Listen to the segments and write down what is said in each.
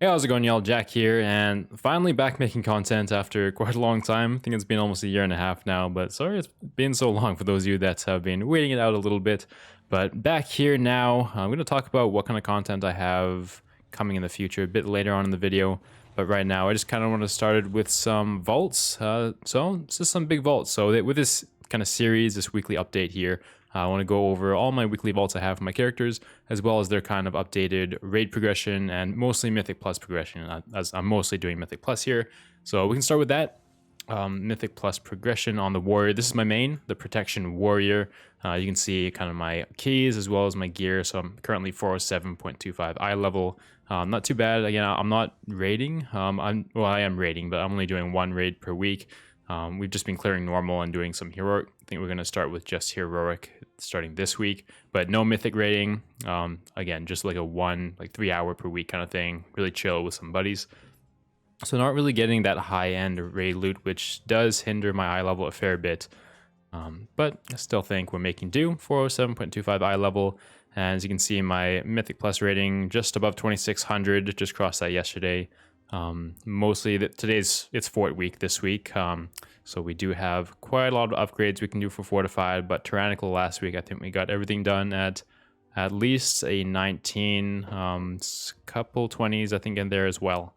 Hey, how's it going, y'all? Jack here, and finally back making content after quite a long time. I think it's been almost a year and a half now, but sorry it's been so long for those of you that have been waiting it out a little bit. But back here now, I'm going to talk about what kind of content I have coming in the future a bit later on in the video. But right now, I just kind of want to start with some vaults. So it's just some big vaults. So with this kind of series, this weekly update here, I want to go over all my weekly vaults I have for my characters, as well as their kind of updated raid progression and mostly Mythic Plus progression, as I'm mostly doing Mythic Plus here. So we can start with that. Mythic Plus progression on the warrior. This is my main, the protection warrior. You can see kind of my keys as well as my gear. So I'm currently 407.25 eye level. Not too bad. Again, I'm not raiding. I am raiding, but I'm only doing one raid per week. We've just been clearing normal and doing some heroic. I think we're going to start with just heroic starting this week, but no mythic raiding. Again, just like a 3 hour per week kind of thing. Really chill with some buddies. So not really getting that high end raid loot, which does hinder my eye level a fair bit. But I still think we're making do. 407.25 eye level. And as you can see, my Mythic Plus rating just above 2600. Just crossed that yesterday. Mostly it's fort week this week. So we do have quite a lot of upgrades we can do for fortified, but tyrannical last week, I think we got everything done at least a 19, couple 20s, I think, in there as well.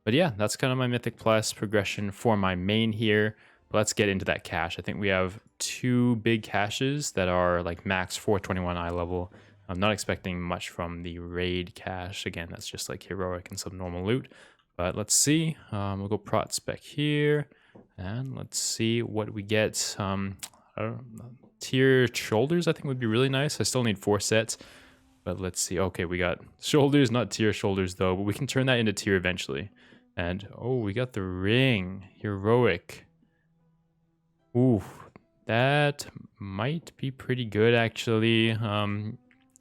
But yeah, that's kind of my Mythic Plus progression for my main here. But let's get into that cache. I think we have two big caches that are like max 421 eye level. I'm not expecting much from the raid cache. Again, that's just like heroic and some normal loot. But let's see. We'll go prot spec here. And let's see what we get. I don't know, tier shoulders I think would be really nice. I still need 4 sets. But let's see. Okay, we got shoulders, not tier shoulders though. But we can turn that into tier eventually. And oh, we got the ring. Heroic. Ooh, that might be pretty good actually.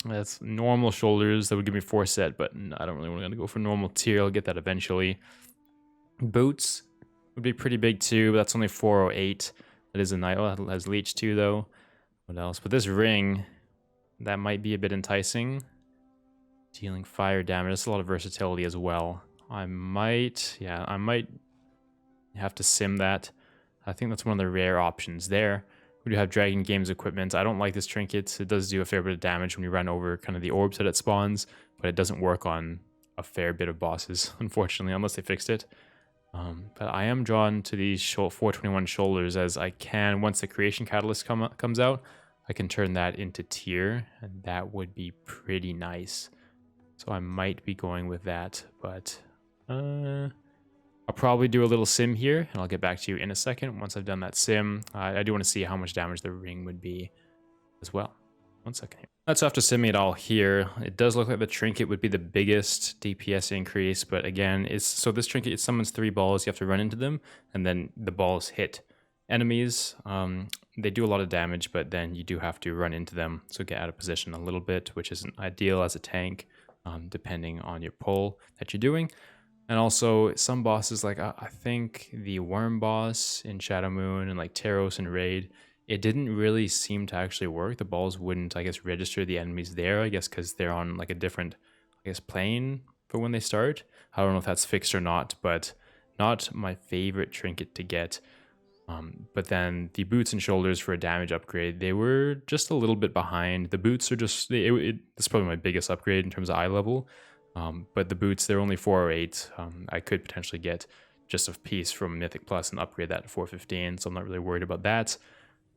That's normal shoulders. That would give me 4 set, but I don't really want to go for normal tier. I'll get that eventually. Boots would be pretty big too, but that's only 408. That is a nice. Oh, it has leech too though. What else? But this ring, that might be a bit enticing. Dealing fire damage. That's a lot of versatility as well. I might have to sim that. I think that's one of the rare options there. We do have Dragon Games equipment. I don't like this trinket. It does do a fair bit of damage when you run over kind of the orbs that it spawns, but it doesn't work on a fair bit of bosses, unfortunately, unless they fixed it. But I am drawn to these 421 shoulders as I can, once the creation catalyst comes out, I can turn that into tier, and that would be pretty nice. So I might be going with that, but I'll probably do a little sim here, and I'll get back to you in a second once I've done that sim. I do want to see how much damage the ring would be as well. 1 second here. That's after simming it all here. It does look like the trinket would be the biggest DPS increase, but again, so this trinket, it summons 3 balls. You have to run into them, and then the balls hit enemies. They do a lot of damage, but then you do have to run into them, so get out of position a little bit, which isn't ideal as a tank, depending on your pull that you're doing. And also some bosses, like I think the worm boss in Shadow Moon and like Taros and Raid, it didn't really seem to actually work. The balls wouldn't, I guess, register the enemies there, I guess, because they're on like a different, I guess, plane for when they start. I don't know if that's fixed or not, but not my favorite trinket to get. But then the boots and shoulders for a damage upgrade, they were just a little bit behind. The boots are just, it's probably my biggest upgrade in terms of eye level. But the boots, they're only 408. I could potentially get just a piece from Mythic Plus and upgrade that to 415, so I'm not really worried about that.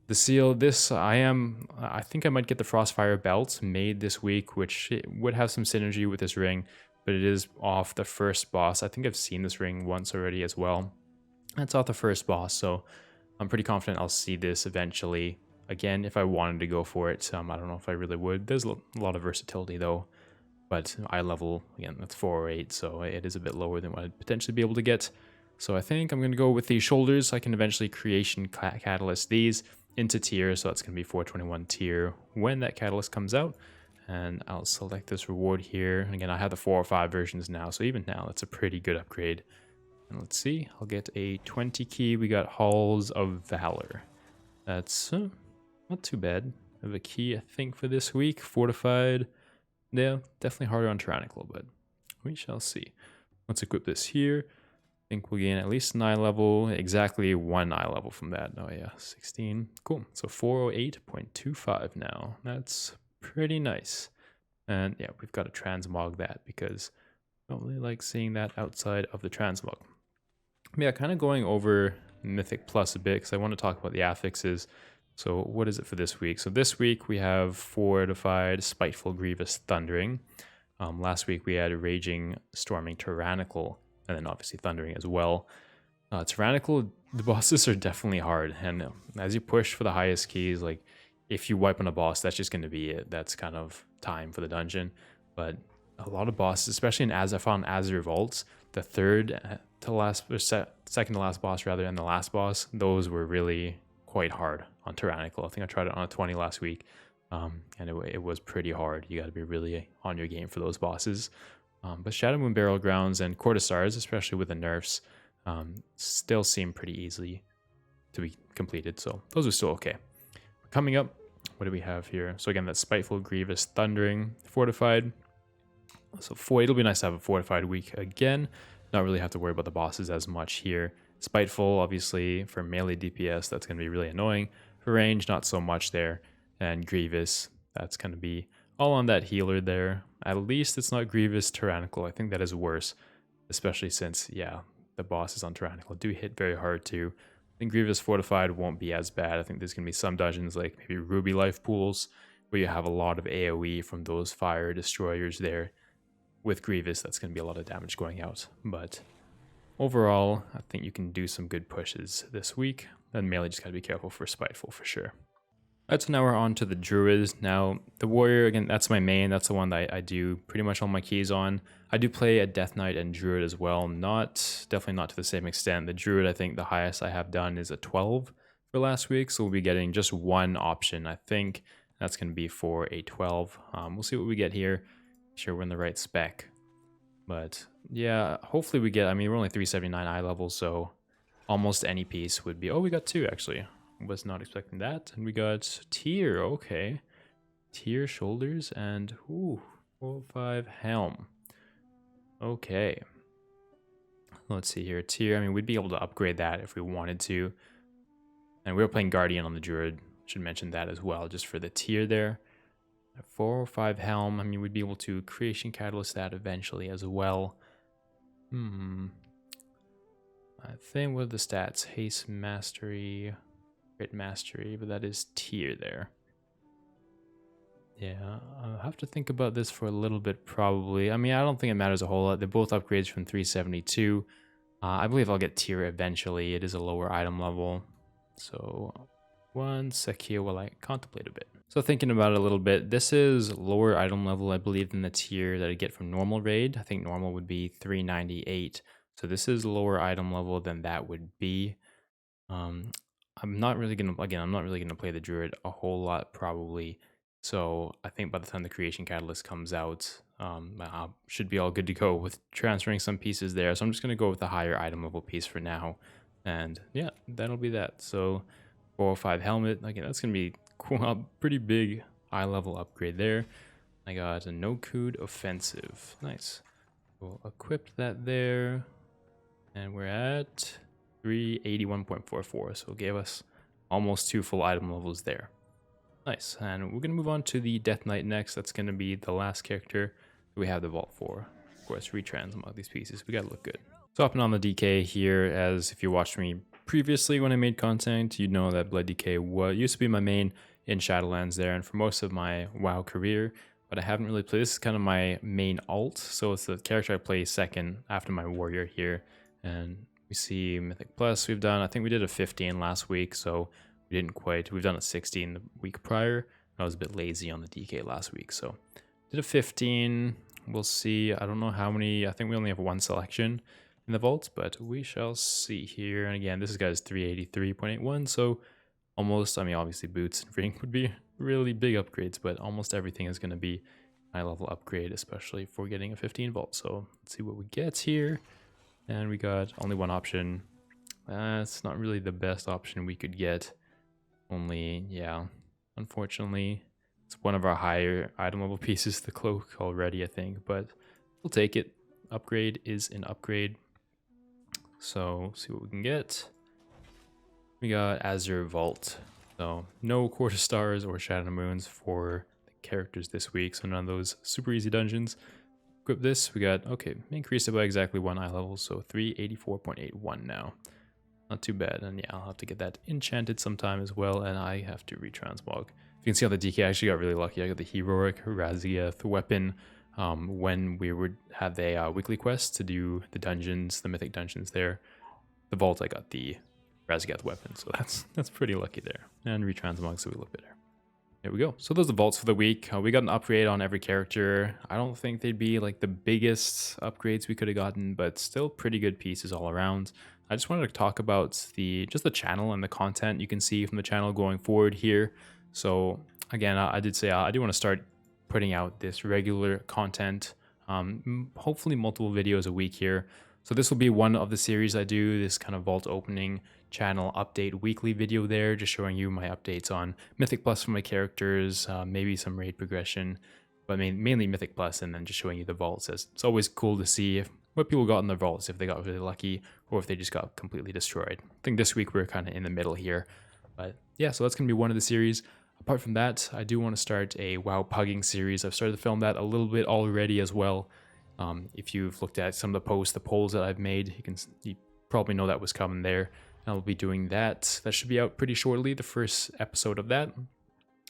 The seal, I think I might get the Frostfire belt made this week, which would have some synergy with this ring, but it is off the first boss. I think I've seen this ring once already as well. It's off the first boss, so I'm pretty confident I'll see this eventually. Again, if I wanted to go for it, I don't know if I really would. There's a lot of versatility though. But eye level, again, that's 408, so it is a bit lower than what I'd potentially be able to get. So I think I'm going to go with the shoulders. I can eventually creation catalyst these into tier, so that's going to be 421 tier when that catalyst comes out. And I'll select this reward here. And again, I have the 4 or 5 versions now, so even now, that's a pretty good upgrade. And let's see, I'll get a 20 key. We got Halls of Valor. That's not too bad. I have a key, I think, for this week. Fortified. Yeah, definitely harder on Tyrannical, but we shall see. Let's equip this here. I think we'll gain at least an eye level, exactly 1 eye level from that. Oh yeah, 16. Cool. So 408.25 now. That's pretty nice. And yeah, we've got to transmog that because I don't really like seeing that outside of the transmog. Yeah, kind of going over Mythic Plus a bit because I want to talk about the affixes. So what is it for this week? So this week we have Fortified, Spiteful, Grievous, Thundering. Last week we had Raging, Storming, Tyrannical, and then obviously Thundering as well. Tyrannical, the bosses are definitely hard, and as you push for the highest keys, like if you wipe on a boss, that's just going to be it. That's kind of time for the dungeon. But a lot of bosses, especially in I found Azure Vaults, the third to last, or second to last boss rather, and the last boss, those were really quite hard on Tyrannical. I think I tried it on a 20 last week, and it was pretty hard. You got to be really on your game for those bosses. But Shadow Moon Burial Grounds and Cortisars, especially with the nerfs, still seem pretty easy to be completed. So those are still okay. Coming up, what do we have here? So again, that's Spiteful, Grievous, Thundering, Fortified. So it'll be nice to have a Fortified week again. Not really have to worry about the bosses as much here. Spiteful, obviously, for melee DPS, that's going to be really annoying. For range, not so much there. And Grievous, that's going to be all on that healer there. At least it's not Grievous Tyrannical. I think that is worse, especially since, yeah, the bosses on Tyrannical do hit very hard too. I think Grievous Fortified won't be as bad. I think there's going to be some dungeons like maybe Ruby Life Pools where you have a lot of AoE from those fire destroyers there. With Grievous, that's going to be a lot of damage going out. But overall, I think you can do some good pushes this week. And melee just got to be careful for Spiteful for sure. Alright, so now we're on to the Druid. Now, the Warrior, again, that's my main. That's the one that I do pretty much all my keys on. I do play a Death Knight and Druid as well. Definitely not to the same extent. The Druid, I think the highest I have done is a 12 for last week. So we'll be getting just one option, I think. That's going to be for a 12. We'll see what we get here. Sure we're in the right spec. But yeah, hopefully we get, I mean, we're only 379 eye level, so almost any piece would be, oh, we got 2 actually. Was not expecting that. And we got Tier, okay. Tier, shoulders, and ooh, 4-5 helm. Okay. Let's see here. Tier, I mean, we'd be able to upgrade that if we wanted to. And we were playing Guardian on the Druid. Should mention that as well, just for the tier there. 4-5 helm, I mean, we'd be able to Creation Catalyst that eventually as well. I think what are the stats? Haste, Mastery, Crit Mastery, but that is tier there. Yeah, I'll have to think about this for a little bit probably. I mean, I don't think it matters a whole lot. They're both upgrades from 372. I believe I'll get tier eventually. It is a lower item level. So one sec here while I contemplate a bit. So thinking about it a little bit, this is lower item level, I believe, than the tier that I get from normal raid. I think normal would be 398. So this is lower item level than that would be. I'm not really gonna play the Druid a whole lot probably. So I think by the time the Creation Catalyst comes out, I should be all good to go with transferring some pieces there. So I'm just gonna go with the higher item level piece for now. And yeah, that'll be that. So 405 helmet, again, that's gonna be cool, a pretty big eye level upgrade there. I got a no-cood offensive, nice. We'll equip that there, and we're at 381.44, so it gave us almost 2 full item levels there. Nice, and we're gonna move on to the Death Knight next. That's gonna be the last character we have the vault for. Of course, retransmog these pieces, we gotta look good. So hopping on the DK here, as if you watched me previously when I made content, you'd know that Blood DK used to be my main in Shadowlands there, and for most of my WoW career, but I haven't really played. This is kind of my main alt, so it's the character I play second after my warrior here. And we see Mythic Plus we've done. I think we did a 15 last week, so we didn't quite. We've done a 16 the week prior. I was a bit lazy on the DK last week, so did a 15. We'll see. I don't know how many. I think we only have 1 selection in the vault, but we shall see here. And again, this guy's 383.81, so almost, I mean, obviously boots and ring would be really big upgrades, but almost everything is going to be high level upgrade, especially for getting a 15 vault. So let's see what we get here. And we got only 1 option. It's not really the best option we could get. Only, yeah, unfortunately, it's one of our higher item level pieces, the cloak already, I think, but we'll take it. upgrade is an upgrade. So see what we can get. We got Azure Vault. So no quarter stars or shadow moons for the characters this week. So none of those super easy dungeons. Equip this. We got, okay, increased it by exactly 1 eye level. So 384.81 now. Not too bad. And yeah, I'll have to get that enchanted sometime as well. And I have to retransmog. If you can see on the DK, I actually got really lucky. I got the Heroic Raziath weapon when we would have the weekly quest to do the dungeons, the mythic dungeons there. The vault, I got the Raziath weapon, so that's pretty lucky there. And retransmog, so we look better. There we go. So those are the vaults for the week. We got an upgrade on every character. I don't think they'd be like the biggest upgrades we could have gotten, but still pretty good pieces all around. I just wanted to talk about just the channel and the content you can see from the channel going forward here. So again, I did say I do want to start putting out this regular content, hopefully multiple videos a week here. So this will be one of the series I do, this kind of vault opening channel update weekly video there, just showing you my updates on Mythic Plus for my characters, maybe some raid progression, but mainly Mythic Plus, and then just showing you the vaults. It's always cool to see what people got in the vaults, if they got really lucky or if they just got completely destroyed. I think this week we're kind of in the middle here, but yeah, so that's going to be one of the series. Apart from that, I do want to start a WoW pugging series. I've started to film that a little bit already as well. If you've looked at some of the posts, the polls that I've made, you probably know that was coming there. I'll be doing that. That should be out pretty shortly, the first episode of that.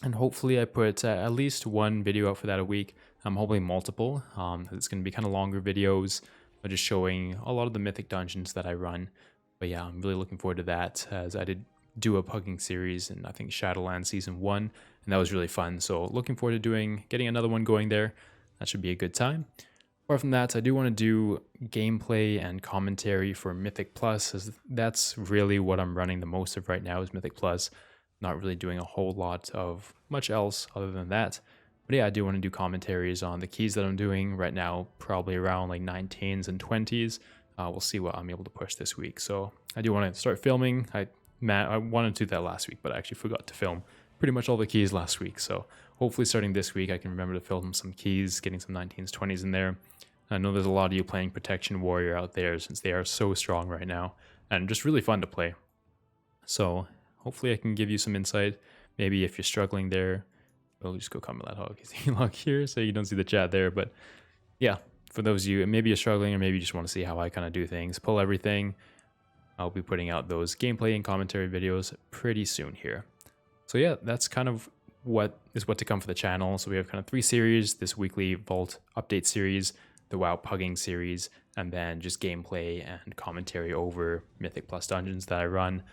And hopefully I put at least one video out for that a week. Hopefully multiple. It's going to be kind of longer videos, but just showing a lot of the mythic dungeons that I run. But yeah, I'm really looking forward to that, as I did do a pugging series in I think Shadowlands Season 1, and that was really fun. So looking forward to getting another one going there. That should be a good time. Apart from that, I do want to do gameplay and commentary for Mythic Plus, as that's really what I'm running the most of right now is Mythic Plus. Not really doing a whole lot of much else other than that. But yeah, I do want to do commentaries on the keys that I'm doing right now, probably around like 19s and 20s. We'll see what I'm able to push this week. So I do want to start filming. I wanted to do that last week, but I actually forgot to film pretty much all the keys last week. So hopefully starting this week, I can remember to film some keys, getting some 19s, 20s in there. I know there's a lot of you playing Protection Warrior out there, since they are so strong right now and just really fun to play. So hopefully I can give you some insight. Maybe if you're struggling there, we'll just go comment that log here so you don't see the chat there. But yeah, for those of you, maybe you're struggling or maybe you just want to see how I kind of do things, pull everything. I'll be putting out those gameplay and commentary videos pretty soon here. So yeah, that's kind of what to come for the channel. So we have kind of 3 series, this weekly Vault update series, the WoW pugging series, and then just gameplay and commentary over Mythic Plus dungeons that I run.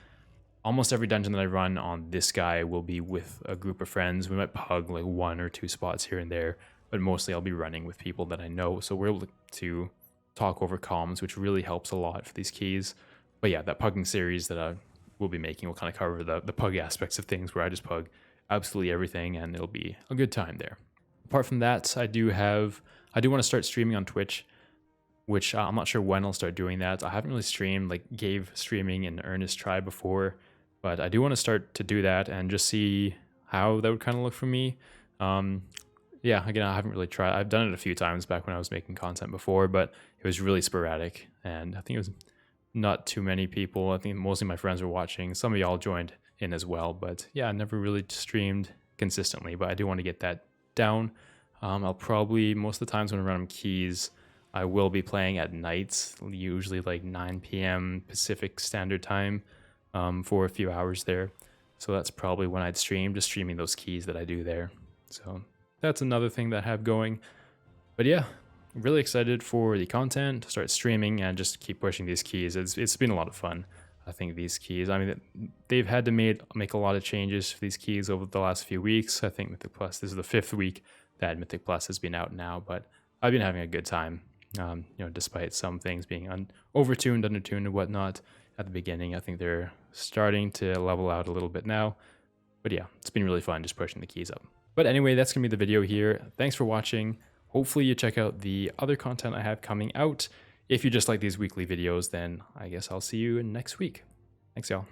Almost every dungeon that I run on this guy will be with a group of friends. We might pug like 1 or 2 spots here and there, but mostly I'll be running with people that I know. So we're able to talk over comms, which really helps a lot for these keys. But yeah, that pugging series that I will be making will kind of cover the pug aspects of things, where I just pug absolutely everything, and it'll be a good time there. Apart from that, I do want to start streaming on Twitch, which I'm not sure when I'll start doing that. I haven't really streamed, gave streaming an earnest try before, but I do want to start to do that and just see how that would kind of look for me. Yeah, again, I haven't really tried. I've done it a few times back when I was making content before, but it was really sporadic, and I think it was not too many people. I think mostly my friends were watching. Some of y'all joined in as well, but yeah, I never really streamed consistently, but I do want to get that down. I'll probably, most of the times when I run keys, I will be playing at nights, usually like 9 p.m. Pacific Standard Time, for a few hours there. So that's probably when I'd stream, just streaming those keys that I do there. So that's another thing that I have going. But yeah, really excited for the content, to start streaming and just keep pushing these keys. It's been a lot of fun. I think these keys, I mean, they've had to make a lot of changes for these keys over the last few weeks. I think Mythic Plus, this is the 5th week that Mythic Plus has been out now, but I've been having a good time. Despite some things being overtuned, undertuned, and whatnot at the beginning. I think they're starting to level out a little bit now. But yeah, it's been really fun just pushing the keys up. But anyway, that's going to be the video here. Thanks for watching. Hopefully you check out the other content I have coming out. If you just like these weekly videos, then I guess I'll see you next week. Thanks, y'all.